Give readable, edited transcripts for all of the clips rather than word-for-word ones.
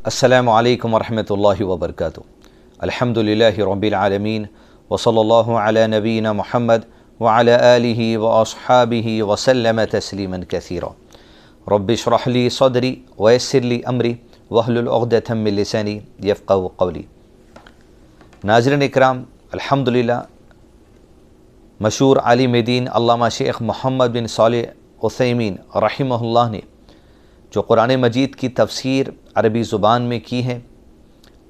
السلام علیکم ورحمۃ اللہ وبرکاتہ۔ الحمدللہ رب العالمین وصلی اللہ علی نبینا محمد وعلی آلہ واصحابہ وسلم تسلیما کثیرا۔ رب اشرح لی صدری ویسر لی امری واحلل عقدۃ من لسانی یفقہوا قولی۔ ناظرین اکرام، الحمدللہ مشہور عالم دین علامہ شیخ محمد بن صالح عثیمین رحمہ اللہ نے جو قرآن مجید کی تفسیر عربی زبان میں کی ہے،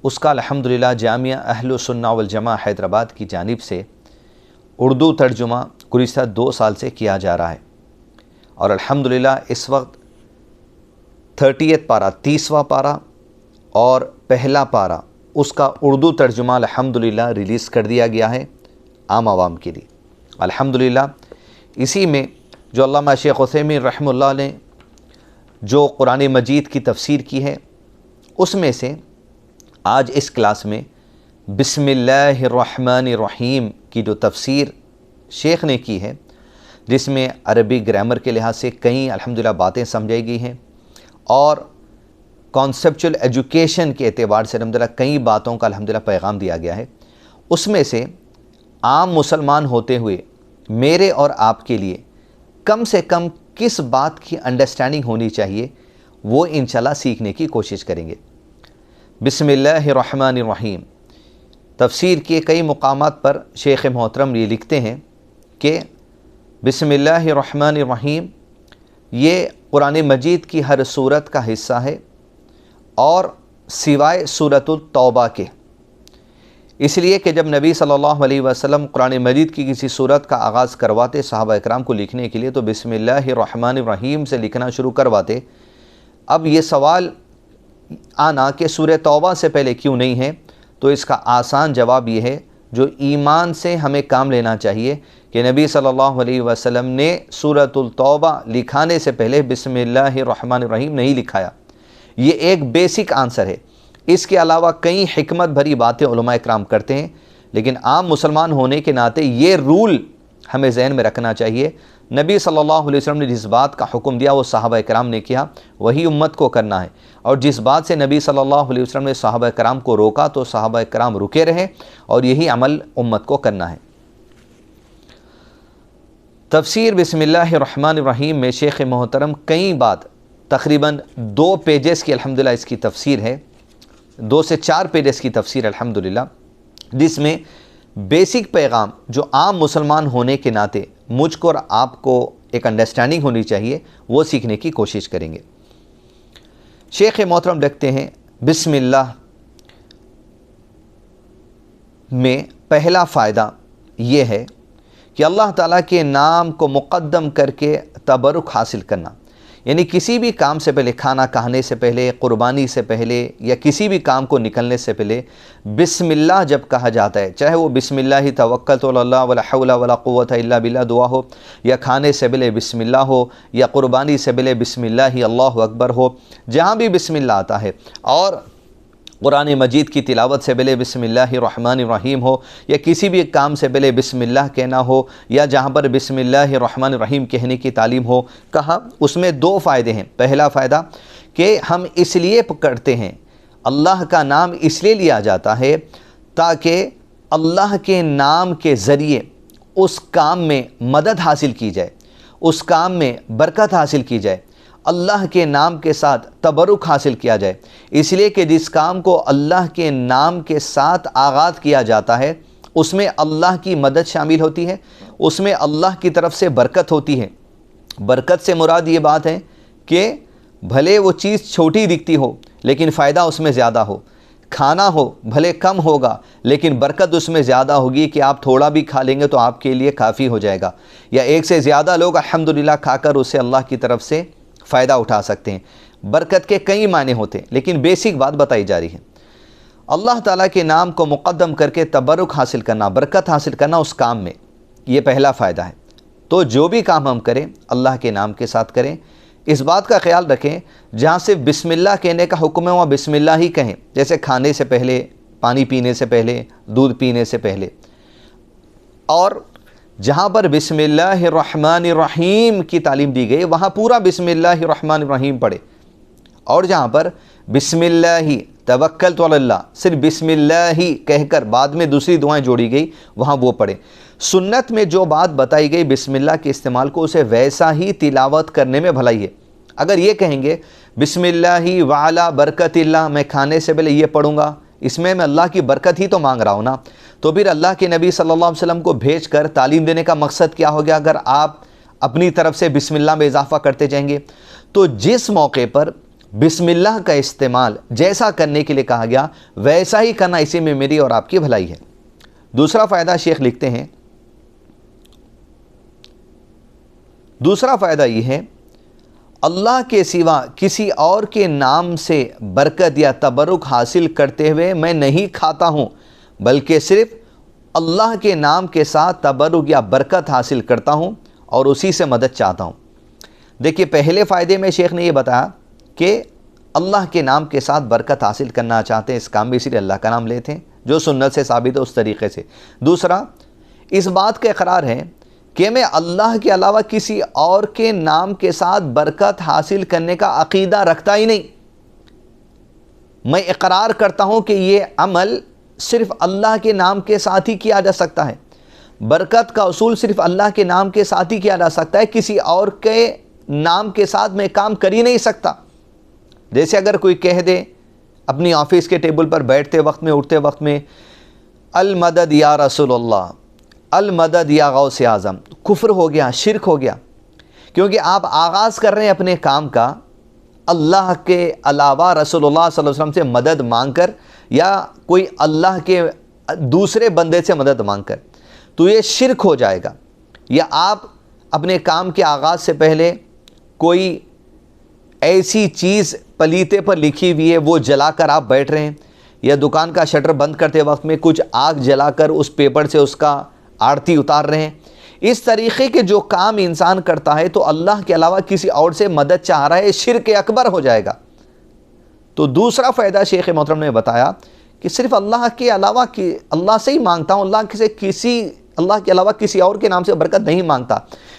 اس کا الحمدللہ جامعہ اہل سنہ والجماعہ حیدرآباد کی جانب سے اردو ترجمہ گزشتہ 2 سال سے کیا جا رہا ہے، اور الحمدللہ اس وقت 30 پارہ 30واں پارہ اور پہلا پارہ اس کا اردو ترجمہ الحمدللہ ریلیز کر دیا گیا ہے عام عوام کے لیے۔ الحمدللہ اسی میں جو علامہ شیخ عثیمین رحمہ اللہ نے جو قرآن مجید کی تفسیر کی ہے، اس میں سے آج اس کلاس میں بسم اللہ الرحمن الرحیم کی جو تفسیر شیخ نے کی ہے، جس میں عربی گرامر کے لحاظ سے کئی الحمدللہ باتیں سمجھائی گئی ہیں، اور کانسیپچول ایجوکیشن کے اعتبار سے الحمدللہ کئی باتوں کا الحمدللہ پیغام دیا گیا ہے۔ اس میں سے عام مسلمان ہوتے ہوئے میرے اور آپ کے لیے کم سے کم کس بات کی انڈرسٹینڈنگ ہونی چاہیے، وہ انشاءاللہ سیکھنے کی کوشش کریں گے۔ بسم اللہ الرحمن الرحیم تفسیر کے کئی مقامات پر شیخ محترم یہ لکھتے ہیں کہ بسم اللہ الرحمن الرحیم یہ قرآن مجید کی ہر سورت کا حصہ ہے، اور سوائے سورۃ التوبہ کے، اس لیے کہ جب نبی صلی اللہ علیہ وسلم قرآن مجید کی کسی سورت کا آغاز کرواتے صحابہ اکرام کو لکھنے کے لیے تو بسم اللہ الرحمن الرحیم سے لکھنا شروع کرواتے۔ اب یہ سوال آنا کہ سورہ توبہ سے پہلے کیوں نہیں ہے، تو اس کا آسان جواب یہ ہے، جو ایمان سے ہمیں کام لینا چاہیے کہ نبی صلی اللہ علیہ وسلم نے سورۃ التوبہ لکھانے سے پہلے بسم اللہ الرحمن الرحیم نہیں لکھایا۔ یہ ایک بیسک آنسر ہے۔ اس کے علاوہ کئی حکمت بھری باتیں علماء اکرام کرتے ہیں، لیکن عام مسلمان ہونے کے ناطے یہ رول ہمیں ذہن میں رکھنا چاہیے، نبی صلی اللہ علیہ وسلم نے جس بات کا حکم دیا وہ صحابہ اکرام نے کیا، وہی امت کو کرنا ہے، اور جس بات سے نبی صلی اللہ علیہ وسلم نے صحابہ اکرام کو روکا تو صحابہ اکرام رکے رہے، اور یہی عمل امت کو کرنا ہے۔ تفسیر بسم اللہ الرحمن الرحیم میں شیخ محترم کئی بات، تقریباً 2 پیجز کی الحمدللہ اس کی تفسیر ہے، 2 سے 4 پیجز کی تفسیر الحمدللہ، جس میں بیسک پیغام جو عام مسلمان ہونے کے ناطے مجھ کو اور آپ کو ایک انڈرسٹینڈنگ ہونی چاہیے، وہ سیکھنے کی کوشش کریں گے۔ شیخ محترم لکھتے ہیں بسم اللہ میں پہلا فائدہ یہ ہے کہ اللہ تعالیٰ کے نام کو مقدم کر کے تبرک حاصل کرنا، یعنی کسی بھی کام سے پہلے، کھانا کھانے سے پہلے، قربانی سے پہلے، یا کسی بھی کام کو نکلنے سے پہلے بسم اللہ جب کہا جاتا ہے، چاہے وہ بسم اللہ توکلت علی اللہ ولا حول ولا قوت الا باللہ دعا ہو، یا کھانے سے پہلے بسم اللہ ہو، یا قربانی سے پہلے بسم اللہ اللہ اکبر ہو، جہاں بھی بسم اللہ آتا ہے، اور قرآن مجید کی تلاوت سے پہلے بسم اللہ الرحمن الرحیم ہو، یا کسی بھی کام سے پہلے بسم اللہ کہنا ہو، یا جہاں پر بسم اللہ الرحمن الرحیم کہنے کی تعلیم ہو، کہا اس میں 2 فائدے ہیں۔ پہلا فائدہ کہ ہم اس لیے کرتے ہیں، اللہ کا نام اس لیے لیا جاتا ہے تاکہ اللہ کے نام کے ذریعے اس کام میں مدد حاصل کی جائے، اس کام میں برکت حاصل کی جائے، اللہ کے نام کے ساتھ تبرک حاصل کیا جائے، اس لیے کہ جس کام کو اللہ کے نام کے ساتھ آغاز کیا جاتا ہے اس میں اللہ کی مدد شامل ہوتی ہے، اس میں اللہ کی طرف سے برکت ہوتی ہے۔ برکت سے مراد یہ بات ہے کہ بھلے وہ چیز چھوٹی دکھتی ہو لیکن فائدہ اس میں زیادہ ہو، کھانا ہو بھلے کم ہوگا لیکن برکت اس میں زیادہ ہوگی کہ آپ تھوڑا بھی کھا لیں گے تو آپ کے لیے کافی ہو جائے گا، یا ایک سے زیادہ لوگ الحمدللہ کھا کر اسے اللہ کی طرف سے فائدہ اٹھا سکتے ہیں۔ برکت کے کئی معنی ہوتے ہیں، لیکن بیسک بات بتائی جا رہی ہے۔ اللہ تعالیٰ کے نام کو مقدم کر کے تبرک حاصل کرنا، برکت حاصل کرنا اس کام میں، یہ پہلا فائدہ ہے۔ تو جو بھی کام ہم کریں اللہ کے نام کے ساتھ کریں، اس بات کا خیال رکھیں جہاں سے بسم اللہ کہنے کا حکم ہے وہاں بسم اللہ ہی کہیں، جیسے کھانے سے پہلے، پانی پینے سے پہلے، دودھ پینے سے پہلے، اور جہاں پر بسم اللہ الرحمن الرحیم کی تعلیم دی گئی وہاں پورا بسم اللہ الرحمن الرحیم پڑھے، اور جہاں پر بسم اللہ توکلت علی اللہ، صرف بسم اللہ کہہ کر بعد میں دوسری دعائیں جوڑی گئی، وہاں وہ پڑھیں۔ سنت میں جو بات بتائی گئی بسم اللہ کے استعمال کو، اسے ویسا ہی تلاوت کرنے میں بھلائی ہے۔ اگر یہ کہیں گے بسم اللہ وعلی برکت اللہ، میں کھانے سے پہلے یہ پڑھوں گا، اس میں اللہ کی برکت ہی تو مانگ رہا ہوں نا، تو پھر اللہ کے نبی صلی اللہ علیہ وسلم کو بھیج کر تعلیم دینے کا مقصد کیا ہو گیا اگر آپ اپنی طرف سے بسم اللہ میں اضافہ کرتے جائیں گے؟ تو جس موقع پر بسم اللہ کا استعمال جیسا کرنے کے لیے کہا گیا ویسا ہی کرنا، اسی میں میری اور آپ کی بھلائی ہے۔ دوسرا فائدہ شیخ لکھتے ہیں، دوسرا فائدہ یہ ہے، اللہ کے سوا کسی اور کے نام سے برکت یا تبرک حاصل کرتے ہوئے میں نہیں کھاتا ہوں، بلکہ صرف اللہ کے نام کے ساتھ تبرک یا برکت حاصل کرتا ہوں اور اسی سے مدد چاہتا ہوں۔ دیکھیے پہلے فائدے میں شیخ نے یہ بتایا کہ اللہ کے نام کے ساتھ برکت حاصل کرنا چاہتے ہیں، اس کام میں اسی لیے اللہ کا نام لیتے ہیں جو سنت سے ثابت ہے اس طریقے سے۔ دوسرا، اس بات کا اقرار ہے کہ میں اللہ کے علاوہ کسی اور کے نام کے ساتھ برکت حاصل کرنے کا عقیدہ رکھتا ہی نہیں، میں اقرار کرتا ہوں کہ یہ عمل صرف اللہ کے نام کے ساتھ ہی کیا جا سکتا ہے، برکت کا اصول صرف اللہ کے نام کے ساتھ ہی کیا جا سکتا ہے، کسی اور کے نام کے ساتھ میں کام کر ہی نہیں سکتا۔ جیسے اگر کوئی کہہ دے اپنی آفس کے ٹیبل پر بیٹھتے وقت میں اٹھتے وقت میں المدد یا رسول اللہ، المدد یا غوث اعظم، کفر ہو گیا، شرک ہو گیا، کیونکہ آپ آغاز کر رہے ہیں اپنے کام کا اللہ کے علاوہ رسول اللہ صلی اللہ علیہ وسلم سے مدد مانگ کر یا کوئی اللہ کے دوسرے بندے سے مدد مانگ کر، تو یہ شرک ہو جائے گا۔ یا آپ اپنے کام کے آغاز سے پہلے کوئی ایسی چیز پلیتے پر لکھی ہوئی ہے وہ جلا کر آپ بیٹھ رہے ہیں، یا دکان کا شٹر بند کرتے وقت میں کچھ آگ جلا کر اس پیپر سے اس کا آرتی اتار رہے ہیں، اس طریقے کے جو کام انسان کرتا ہے تو اللہ کے علاوہ کسی اور سے مدد چاہ رہا ہے، شرک اکبر ہو جائے گا۔ تو دوسرا فائدہ شیخ محترم نے بتایا کہ صرف اللہ کے علاوہ اللہ سے ہی مانگتا ہوں، اللہ کے علاوہ کسی اور کے نام سے برکت نہیں مانگتا۔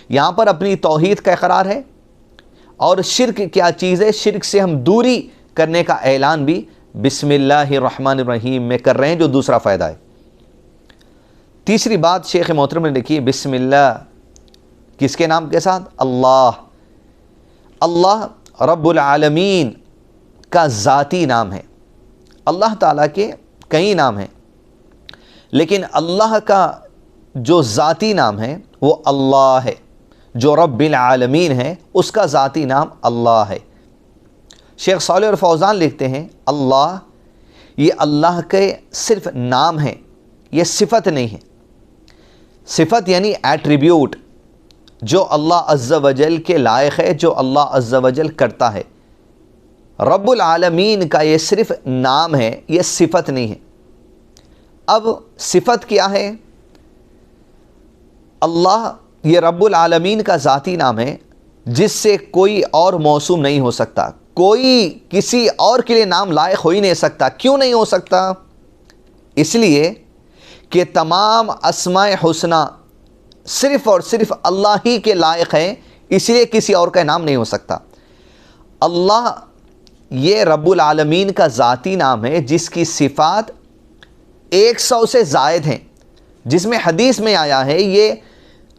یہاں پر اپنی توحید کا اقرار ہے، اور شرک کیا چیز ہے، شرک سے ہم دوری کرنے کا اعلان بھی بسم اللہ الرحمن الرحیم میں کر رہے ہیں، جو دوسرا فائدہ ہے۔ تیسری بات شیخ محترم نے لکھی، بسم اللہ کس کے نام کے ساتھ؟ اللہ رب العالمین کا ذاتی نام ہے۔ اللہ تعالیٰ کے کئی نام ہیں، لیکن اللہ کا جو ذاتی نام ہے وہ اللہ ہے، جو رب العالمین ہے اس کا ذاتی نام اللہ ہے۔ شیخ صالح الفوزان لکھتے ہیں اللہ، یہ اللہ کے صرف نام ہے، یہ صفت نہیں ہے۔ صفت یعنی ایٹریبیوٹ جو اللہ عز و جل کے لائق ہے، جو اللہ عز و جل کرتا ہے۔ رب العالمین کا یہ صرف نام ہے، یہ صفت نہیں ہے۔ اب صفت کیا ہے؟ اللہ یہ رب العالمین کا ذاتی نام ہے جس سے کوئی اور موسوم نہیں ہو سکتا، کوئی کسی اور کے لیے نام لائق ہو ہی نہیں سکتا۔ کیوں نہیں ہو سکتا؟ اس لیے کہ تمام اسماء حسنہ صرف اور صرف اللہ ہی کے لائق ہیں، اس لیے کسی اور کا نام نہیں ہو سکتا۔ اللہ یہ رب العالمین کا ذاتی نام ہے جس کی صفات 100 سے زائد ہیں، جس میں حدیث میں آیا ہے یہ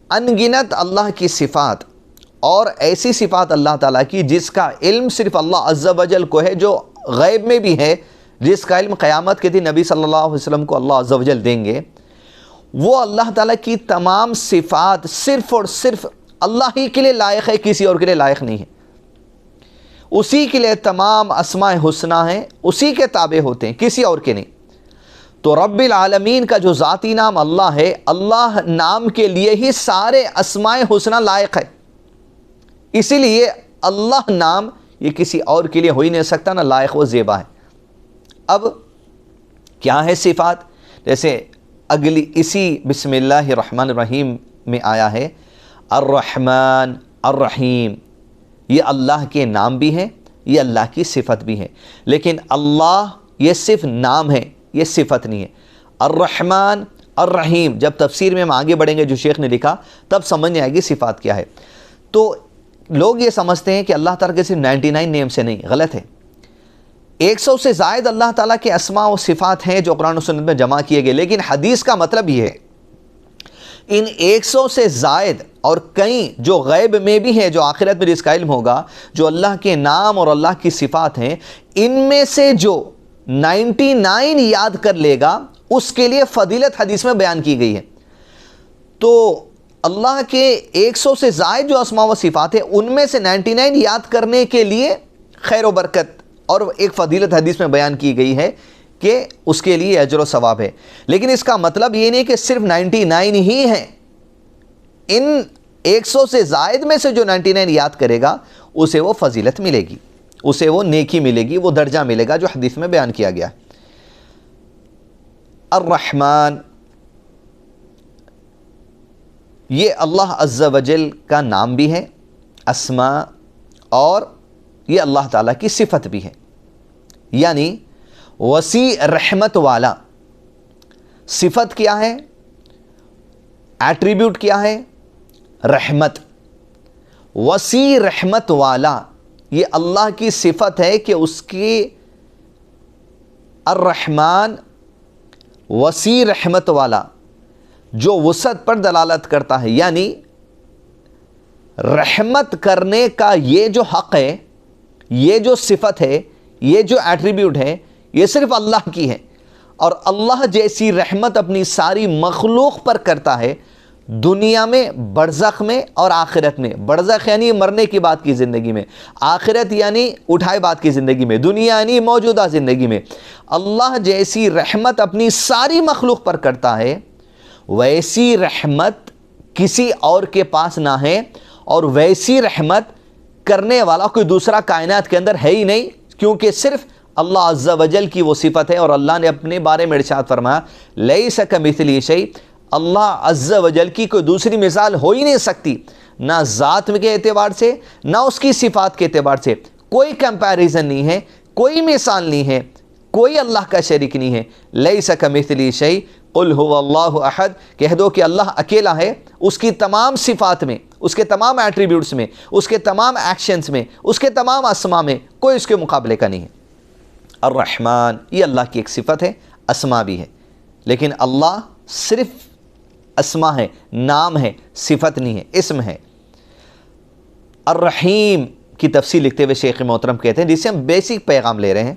انگنت اللہ کی صفات، اور ایسی صفات اللہ تعالیٰ کی جس کا علم صرف اللہ عز و جل کو ہے، جو غیب میں بھی ہے، جس کا علم قیامت کے دن نبی صلی اللہ علیہ وسلم کو اللہ عز و جل دیں گے۔ وہ اللہ تعالیٰ کی تمام صفات صرف اور صرف اللہ ہی کے لیے لائق ہے، کسی اور کے لیے لائق نہیں ہے۔ اسی کے لیے تمام اسماء حسنہ ہیں، اسی کے تابع ہوتے ہیں، کسی اور کے نہیں۔ تو رب العالمین کا جو ذاتی نام اللہ ہے، اللہ نام کے لیے ہی سارے اسماء حسنہ لائق ہے، اسی لیے اللہ نام یہ کسی اور کے لیے ہو ہی نہیں سکتا، نہ لائق و زیبا ہے۔ اب کیا ہے صفات؟ جیسے اگلی اسی بسم اللہ الرحمن الرحیم میں آیا ہے الرحمن الرحیم، یہ اللہ کے نام بھی ہیں، یہ اللہ کی صفت بھی ہے، لیکن اللہ یہ صرف نام ہے، یہ صفت نہیں ہے۔ الرحمن الرحیم، جب تفسیر میں ہم آگے بڑھیں گے جو شیخ نے لکھا تب سمجھ میں آئے گی صفات کیا ہے۔ تو لوگ یہ سمجھتے ہیں کہ اللہ تعالیٰ کے صرف 99 نیم سے نہیں، غلط ہے۔ 100 سے زائد اللہ تعالیٰ کے اسماء و صفات ہیں جو قرآن و سنت میں جمع کیے گئے، لیکن حدیث کا مطلب یہ ہے ان 100 سے زائد اور کئی جو غیب میں بھی ہیں، جو آخرت میں جس کا علم ہوگا، جو اللہ کے نام اور اللہ کی صفات ہیں، ان میں سے جو 99 یاد کر لے گا اس کے لیے فضیلت حدیث میں بیان کی گئی ہے۔ تو اللہ کے 100 سے زائد جو اسماء و صفات ہیں ان میں سے 99 یاد کرنے کے لیے خیر و برکت اور ایک فضیلت حدیث میں بیان کی گئی ہے کہ اس کے لیے اجر و ثواب ہے۔ لیکن اس کا مطلب یہ نہیں کہ صرف 99 ہی ہیں، ان 100 سے زائد میں سے جو 99 یاد کرے گا اسے وہ فضیلت ملے گی، اسے وہ نیکی ملے گی، وہ درجہ ملے گا جو حدیث میں بیان کیا گیا ہے۔ الرحمن، یہ اللہ عز و جل کا نام بھی ہے، اسماء، اور یہ اللہ تعالیٰ کی صفت بھی ہے، یعنی وسیع رحمت والا۔ صفت کیا ہے؟ ایٹریبیوٹ کیا ہے؟ رحمت۔ وسیع رحمت والا، یہ اللہ کی صفت ہے کہ اس کی الرحمن وسیع رحمت والا، جو وسعت پر دلالت کرتا ہے، یعنی رحمت کرنے کا یہ جو حق ہے، یہ جو صفت ہے، یہ جو ایٹریبیوٹ ہے، یہ صرف اللہ کی ہے۔ اور اللہ جیسی رحمت اپنی ساری مخلوق پر کرتا ہے، دنیا میں، برزخ میں اور آخرت میں۔ برزخ یعنی مرنے کی بعد کی زندگی میں، آخرت یعنی اٹھائے بعد کی زندگی میں، دنیا یعنی موجودہ زندگی میں۔ اللہ جیسی رحمت اپنی ساری مخلوق پر کرتا ہے، ویسی رحمت کسی اور کے پاس نہ ہے، اور ویسی رحمت کرنے والا کوئی دوسرا کائنات کے اندر ہے ہی نہیں، کیونکہ صرف اللہ عز و جل کی وہ صفت ہے۔ اور اللہ نے اپنے بارے میں ارشاد فرمایا لیس کمثلہ شیء، اللہ عز و جل کی کوئی دوسری مثال ہو ہی نہیں سکتی، نہ ذات کے اعتبار سے، نہ اس کی صفات کے اعتبار سے، کوئی کمپیریزن نہیں ہے، کوئی مثال نہیں ہے، کوئی اللہ کا شریک نہیں ہے۔ لیس کمثلہ شیء قل هو اللہ احد، کہہ دو کہ اللہ اکیلا ہے، اس کی تمام صفات میں، اس کے تمام ایٹریبیوٹس میں، اس کے تمام ایکشنز میں، اس کے تمام اسماء میں کوئی اس کے مقابلے کا نہیں ہے۔ الرحمن، یہ اللہ کی ایک صفت ہے، اسماء بھی ہے، لیکن اللہ صرف اسماء ہے، نام ہے، صفت نہیں ہے، اسم ہے۔ الرحیم کی تفصیل لکھتے ہوئے شیخ محترم کہتے ہیں، جس سے ہم بیسک پیغام لے رہے ہیں،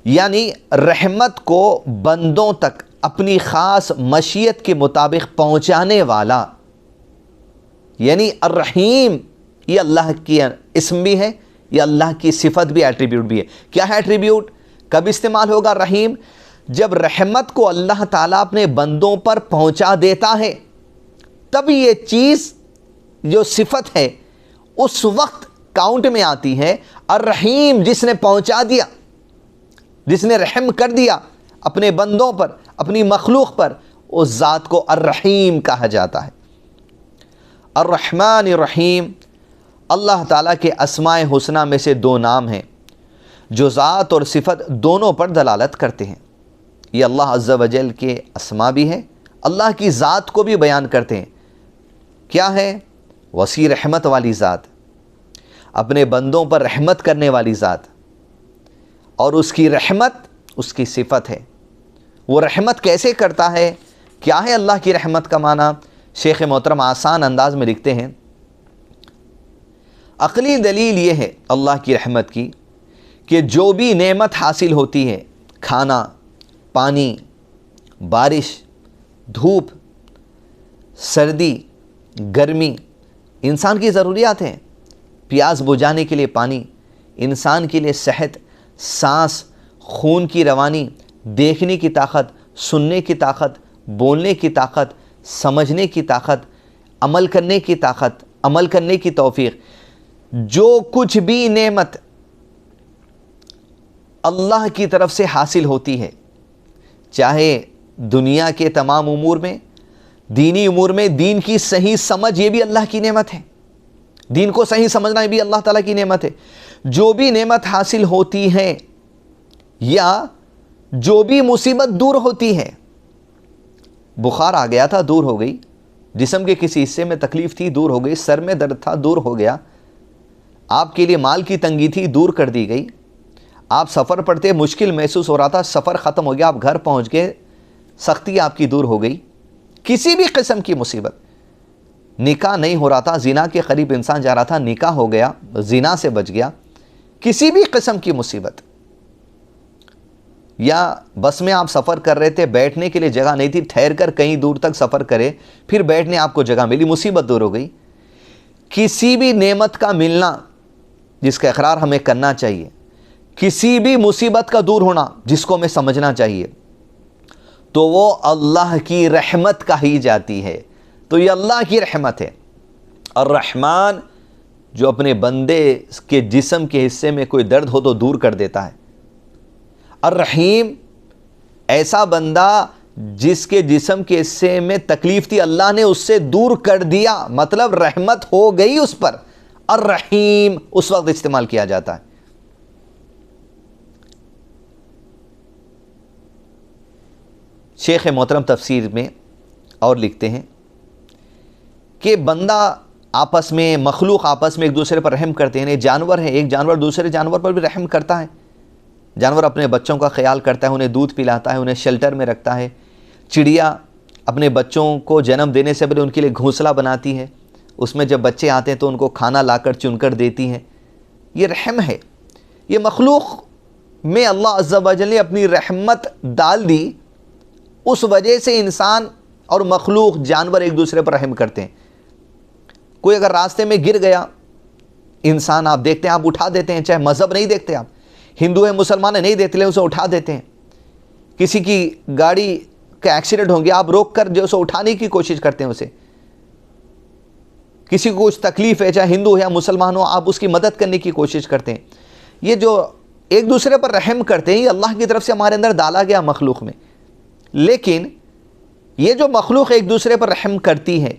یعنی رحمت کو بندوں تک اپنی خاص مشیت کے مطابق پہنچانے والا، یعنی الرحیم یہ اللہ کی اسم بھی ہے، یہ اللہ کی صفت بھی، ایٹریبیوٹ بھی ہے۔ کیا ہے ایٹریبیوٹ؟ کب استعمال ہوگا رحیم؟ جب رحمت کو اللہ تعالیٰ اپنے بندوں پر پہنچا دیتا ہے، تب یہ چیز جو صفت ہے اس وقت کاؤنٹ میں آتی ہے۔ الرحیم، جس نے پہنچا دیا، جس نے رحم کر دیا اپنے بندوں پر، اپنی مخلوق پر، اس ذات کو الرحیم کہا جاتا ہے۔ الرحمن الرحیم اللہ تعالیٰ کے اسماء حسنہ میں سے دو نام ہیں جو ذات اور صفت دونوں پر دلالت کرتے ہیں۔ یہ اللہ عز و جل کے اسماء بھی ہیں، اللہ کی ذات کو بھی بیان کرتے ہیں۔ کیا ہے؟ وسیع رحمت والی ذات، اپنے بندوں پر رحمت کرنے والی ذات، اور اس کی رحمت اس کی صفت ہے۔ وہ رحمت کیسے کرتا ہے؟ کیا ہے اللہ کی رحمت کا معنی؟ شیخ محترم آسان انداز میں لکھتے ہیں، عقلی دلیل یہ ہے اللہ کی رحمت کی کہ جو بھی نعمت حاصل ہوتی ہے، کھانا، پانی، بارش، دھوپ، سردی، گرمی، انسان کی ضروریات ہیں۔ پیاس بجھانے کے لیے پانی، انسان کے لیے صحت، سانس، خون کی روانی، دیکھنے کی طاقت، سننے کی طاقت، بولنے کی طاقت، سمجھنے کی طاقت، عمل کرنے کی طاقت، عمل کرنے کی توفیق، جو کچھ بھی نعمت اللہ کی طرف سے حاصل ہوتی ہے، چاہے دنیا کے تمام امور میں، دینی امور میں، دین کی صحیح سمجھ یہ بھی اللہ کی نعمت ہے، دین کو صحیح سمجھنا یہ بھی اللہ تعالیٰ کی نعمت ہے۔ جو بھی نعمت حاصل ہوتی ہے یا جو بھی مصیبت دور ہوتی ہے، بخار آ گیا تھا، دور ہو گئی، جسم کے کسی حصے میں تکلیف تھی، دور ہو گئی، سر میں درد تھا، دور ہو گیا، آپ کے لیے مال کی تنگی تھی، دور کر دی گئی، آپ سفر پڑتے مشکل محسوس ہو رہا تھا، سفر ختم ہو گیا، آپ گھر پہنچ گئے، سختی آپ کی دور ہو گئی، کسی بھی قسم کی مصیبت، نکاح نہیں ہو رہا تھا، زنا کے قریب انسان جا رہا تھا، نکاح ہو گیا، زنا سے بچ گیا، کسی بھی قسم کی مصیبت، یا بس میں آپ سفر کر رہے تھے، بیٹھنے کے لیے جگہ نہیں تھی، ٹھہر کر کہیں دور تک سفر کرے، پھر بیٹھنے آپ کو جگہ ملی، مصیبت دور ہو گئی، کسی بھی نعمت کا ملنا جس کا اقرار ہمیں کرنا چاہیے، کسی بھی مصیبت کا دور ہونا جس کو ہمیں سمجھنا چاہیے، تو وہ اللہ کی رحمت کہی جاتی ہے۔ تو یہ اللہ کی رحمت ہے۔ الرحمن جو اپنے بندے کے جسم کے حصے میں کوئی درد ہو تو دور کر دیتا ہے۔ الرحیم ایسا بندہ جس کے جسم کے حصے میں تکلیف تھی، اللہ نے اس سے دور کر دیا، مطلب رحمت ہو گئی اس پر۔ الرحیم اس وقت استعمال کیا جاتا ہے۔ شیخ محترم تفسیر میں اور لکھتے ہیں کہ بندہ آپس میں، مخلوق آپس میں ایک دوسرے پر رحم کرتے ہیں۔ جانور ہیں، ایک جانور دوسرے جانور پر بھی رحم کرتا ہے۔ جانور اپنے بچوں کا خیال کرتا ہے، انہیں دودھ پلاتا ہے، انہیں شیلٹر میں رکھتا ہے۔ چڑیا اپنے بچوں کو جنم دینے سے پہلے ان کے لیے گھونسلہ بناتی ہے، اس میں جب بچے آتے ہیں تو ان کو کھانا لا کر چن کر دیتی ہے۔ یہ رحم ہے۔ یہ مخلوق میں اللہ عز و جل نے اپنی رحمت ڈال دی، اس وجہ سے انسان اور مخلوق جانور ایک دوسرے پر رحم کرتے ہیں۔ کوئی اگر راستے میں گر گیا، انسان آپ دیکھتے ہیں، آپ اٹھا دیتے ہیں، چاہے مذہب نہیں دیکھتے، آپ ہندو ہیں مسلمان ہیں نہیں دیکھتے، لیکن اسے اٹھا دیتے ہیں۔ کسی کی گاڑی کا ایکسیڈنٹ ہو گیا، آپ روک کر جو اسے اٹھانے کی کوشش کرتے ہیں، اسے کسی کو کچھ تکلیف ہے، چاہے ہندو ہو یا مسلمان ہو، آپ اس کی مدد کرنے کی کوشش کرتے ہیں۔ یہ جو ایک دوسرے پر رحم کرتے ہیں، یہ اللہ کی طرف سے ہمارے اندر ڈالا گیا مخلوق میں۔ لیکن یہ جو مخلوق ایک دوسرے پر رحم کرتی ہے،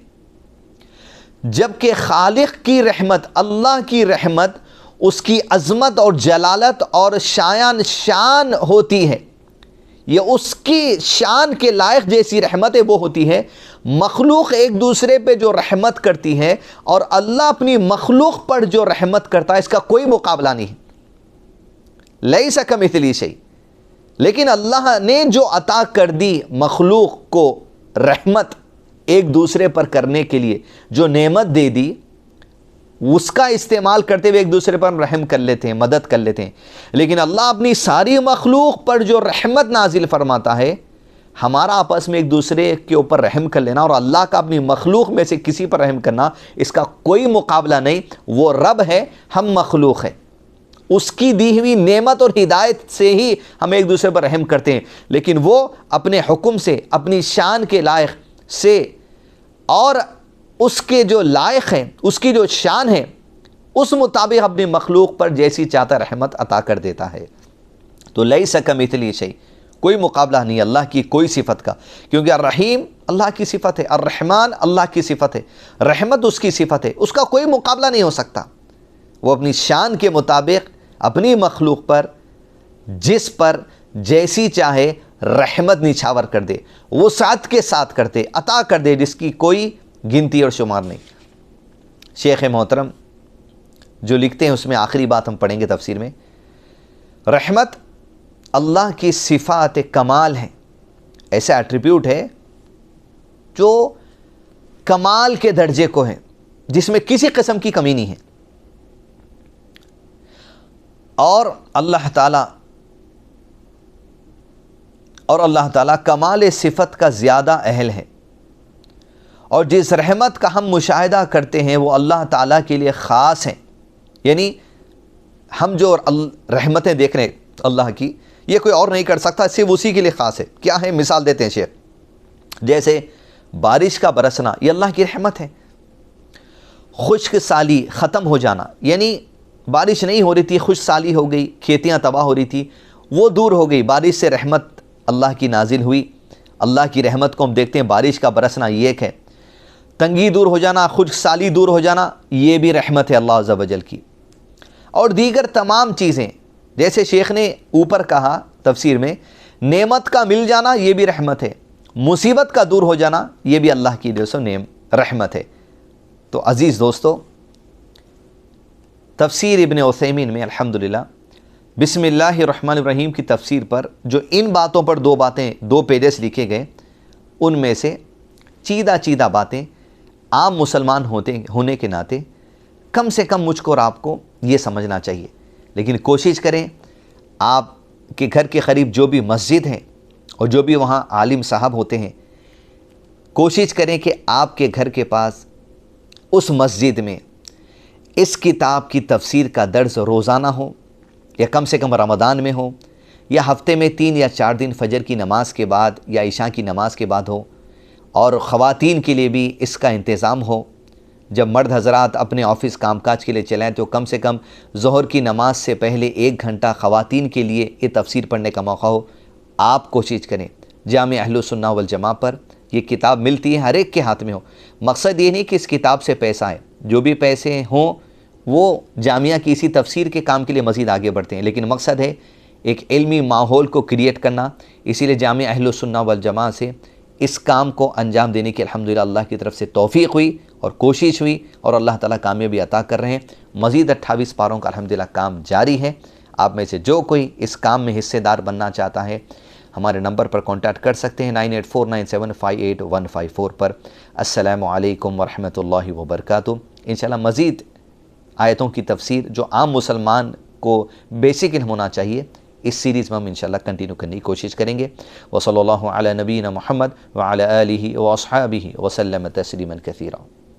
جبکہ خالق کی رحمت، اللہ کی رحمت، اس کی عظمت اور جلالت اور شان ہوتی ہے، یہ اس کی شان کے لائق جیسی رحمت ہے وہ ہوتی ہے۔ مخلوق ایک دوسرے پہ جو رحمت کرتی ہے اور اللہ اپنی مخلوق پر جو رحمت کرتا ہے، اس کا کوئی مقابلہ نہیں۔ لیس کمثلہ شیء۔ لیکن اللہ نے جو عطا کر دی مخلوق کو رحمت ایک دوسرے پر کرنے کے لیے، جو نعمت دے دی، اس کا استعمال کرتے ہوئے ایک دوسرے پر رحم کر لیتے ہیں، مدد کر لیتے ہیں۔ لیکن اللہ اپنی ساری مخلوق پر جو رحمت نازل فرماتا ہے، ہمارا آپس میں ایک دوسرے کے اوپر رحم کر لینا اور اللہ کا اپنی مخلوق میں سے کسی پر رحم کرنا، اس کا کوئی مقابلہ نہیں۔ وہ رب ہے، ہم مخلوق ہیں، اس کی دی ہوئی نعمت اور ہدایت سے ہی ہم ایک دوسرے پر رحم کرتے ہیں، لیکن وہ اپنے حکم سے، اپنی شان کے لائق سے اور اس کے جو لائق ہیں، اس کی جو شان ہے، اس مطابق اپنی مخلوق پر جیسی چاہتا رحمت عطا کر دیتا ہے۔ تو لیس کمثلہ شیء، کوئی مقابلہ نہیں اللہ کی کوئی صفت کا، کیونکہ الرحیم اللہ کی صفت ہے، الرحمن اللہ کی صفت ہے، رحمت اس کی صفت ہے، اس کا کوئی مقابلہ نہیں ہو سکتا۔ وہ اپنی شان کے مطابق اپنی مخلوق پر جس پر جیسی چاہے رحمت نچھاور کر دے، وسعت کے ساتھ کرتے، عطا کر دے، جس کی کوئی گنتی اور شمار نہیں۔ شیخ محترم جو لکھتے ہیں اس میں آخری بات ہم پڑھیں گے تفسیر میں، رحمت اللہ کی صفات کمال ہے، ایسا ایٹریبیوٹ ہے جو کمال کے درجے کو ہے، جس میں کسی قسم کی کمی نہیں ہے، اور اللہ تعالیٰ کمال صفت کا زیادہ اہل ہے، اور جس رحمت کا ہم مشاہدہ کرتے ہیں وہ اللہ تعالیٰ کے لیے خاص ہیں۔ یعنی ہم جو رحمتیں دیکھ رہے ہیں اللہ کی، یہ کوئی اور نہیں کر سکتا، صرف اسی کے لیے خاص ہے۔ کیا ہے؟ مثال دیتے ہیں شیخ، جیسے بارش کا برسنا، یہ اللہ کی رحمت ہے۔ خشک سالی ختم ہو جانا، یعنی بارش نہیں ہو رہی تھی، خشک سالی ہو گئی، کھیتیاں تباہ ہو رہی تھی، وہ دور ہو گئی، بارش سے رحمت اللہ کی نازل ہوئی۔ اللہ کی رحمت کو ہم دیکھتے ہیں، بارش کا برسنا یہ ایک ہے۔ تنگی دور ہو جانا، خشک سالی دور ہو جانا، یہ بھی رحمت ہے اللہ عز و جل کی۔ اور دیگر تمام چیزیں، جیسے شیخ نے اوپر کہا تفسیر میں، نعمت کا مل جانا یہ بھی رحمت ہے، مصیبت کا دور ہو جانا یہ بھی اللہ کی جو سو رحمت ہے۔ تو عزیز دوستو، تفسیر ابن عثیمین میں الحمدللہ بسم اللہ الرحمن الرحیم کی تفسیر پر جو ان باتوں پر دو پیجز لکھے گئے، ان میں سے چیدہ باتیں عام مسلمان ہونے کے ناطے کم سے کم مجھ کو اور آپ کو یہ سمجھنا چاہیے، لیکن کوشش کریں آپ کے گھر کے قریب جو بھی مسجد ہیں اور جو بھی وہاں عالم صاحب ہوتے ہیں، کوشش کریں کہ آپ کے گھر کے پاس اس مسجد میں اس کتاب کی تفسیر کا درس روزانہ ہو، یا کم سے کم رمضان میں ہو، یا ہفتے میں 3 یا 4 دن فجر کی نماز کے بعد یا عشاء کی نماز کے بعد ہو، اور خواتین کے لیے بھی اس کا انتظام ہو۔ جب مرد حضرات اپنے آفس کام کاج کے لیے چلائیں تو کم سے کم ظہر کی نماز سے پہلے 1 گھنٹہ خواتین کے لیے یہ تفسیر پڑھنے کا موقع ہو۔ آپ کوشش کریں جامع اہل سنہ والجماعہ پر یہ کتاب ملتی ہے، ہر ایک کے ہاتھ میں ہو۔ مقصد یہ نہیں کہ اس کتاب سے پیسہ آئے، جو بھی پیسے ہوں وہ جامعہ کی اسی تفسیر کے کام کے لیے مزید آگے بڑھتے ہیں، لیکن مقصد ہے ایک علمی ماحول کو کریٹ کرنا۔ اسی لیے جامعہ اہل سنہ والجماعہ سے اس کام کو انجام دینے کی الحمدللہ اللہ کی طرف سے توفیق ہوئی اور کوشش ہوئی، اور اللہ تعالیٰ کامیابی عطا کر رہے ہیں۔ مزید 28 پاروں کا الحمدللہ کام جاری ہے۔ آپ میں سے جو کوئی اس کام میں حصے دار بننا چاہتا ہے ہمارے نمبر پر کانٹیکٹ کر سکتے ہیں 9849758154 پر۔ السلام علیکم ورحمۃ اللہ وبرکاتہ۔ انشاءاللہ مزید آیتوں کی تفسیر جو عام مسلمان کو بیسک علم ہونا چاہیے، اس سیریز میں ہم انشاءاللہ کنٹینیو کرنے کی کوشش کریں گے۔ وصلی اللہ علی نبینا محمد وعلی آلہ واصحابہ وسلم تسلیما کثیرا۔